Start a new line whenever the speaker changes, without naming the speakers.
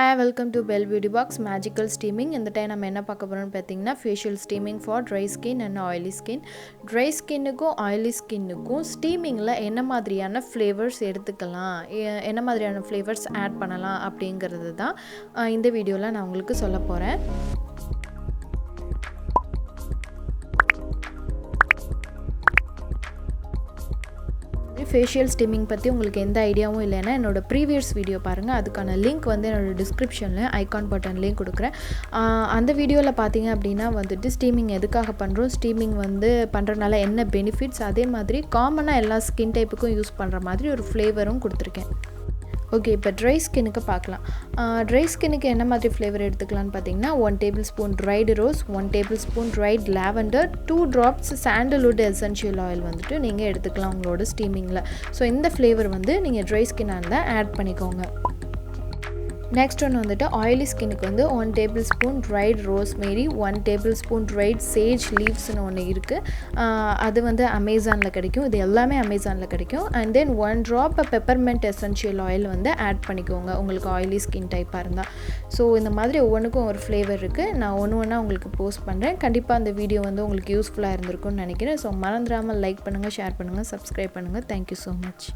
Hi, welcome to Bellebeauty Box Magical Steaming. In the time நம்ம என்ன பார்க்க போறோம்னு பார்த்தீங்கன்னா facial steaming for dry skin and oily skin. Dry skinனுக்கும் oily skinனுக்கும் steamingல என்ன மாதிரியான flavors எடுத்துக்கலாம், என்ன மாதிரியான flavors add பண்ணலாம் அப்படிங்கிறது தான் இந்த வீடியோல நான் உங்களுக்கு சொல்ல போறேன். ஃபேஷியல் ஸ்டீமிங் பற்றி உங்களுக்கு எந்த ஐடியாவும் இல்லைன்னா என்னோட ப்ரீவியஸ் வீடியோ பாருங்கள். அதுக்கான லிங்க் வந்து என்னோட டிஸ்கிரிப்ஷனில் ஐகான் பட்டன்லேயும் கொடுக்குறேன். அந்த வீடியோவில் பார்த்தீங்க அப்படின்னா வந்துட்டு ஸ்டீமிங் எதுக்காக பண்ணுறோம், ஸ்டீமிங் வந்து பண்ணுறதுனால என்ன பெனிஃபிட்ஸ், அதே மாதிரி காமனாக எல்லா ஸ்கின் டைப்புக்கும் யூஸ் பண்ணுற மாதிரி ஒரு ஃப்ளேவரும் கொடுத்துருக்கேன். ஓகே, இப்போ ட்ரை ஸ்கின்னுக்கு பார்க்கலாம். ட்ரை ஸ்கின்னுக்கு என்ன மாதிரி ஃப்ளேவர் எடுத்துக்கலான்னு பார்த்தீங்கன்னா 1 tablespoon dried rose, 1 tablespoon dried lavender, 2 drops sandalwood essential oil வந்துட்டு நீங்கள் எடுத்துக்கலாம் உங்களோட ஸ்டீமிங்கில். ஸோ இந்த ஃப்ளேவர் வந்து நீங்கள் ட்ரை ஸ்கின்னாக இருந்தால் ஆட் பண்ணிக்கோங்க. நெக்ஸ்ட் ஒன்று வந்துட்டு ஆயிலி ஸ்கின்னுக்கு வந்து 1 tablespoon dried rosemary, 1 tablespoon dried sage லீவ்ஸ்னு ஒன்று இருக்குது. அது வந்து அமேசானில் கிடைக்கும். இது எல்லாமே அமேசானில் கிடைக்கும். And then 1 drop peppermint essential oil வந்து ஆட் பண்ணிக்கோங்க உங்களுக்கு ஆயிலி ஸ்கின் டைப்பாக இருந்தால். ஸோ இந்த மாதிரி ஒவ்வொன்றுக்கும் ஒரு ஃப்ளேவர் இருக்குது. நான் ஒன்று உங்களுக்கு போஸ்ட் பண்ணுறேன். கண்டிப்பாக அந்த வீடியோ வந்து உங்களுக்கு யூஸ்ஃபுல்லாக இருந்திருக்கும்னு நினைக்கிறேன். ஸோ மறந்துடாமல் லைக் பண்ணுங்கள், ஷேர் பண்ணுங்கள், சப்ஸ்கிரைப் பண்ணுங்கள். Thank you so much.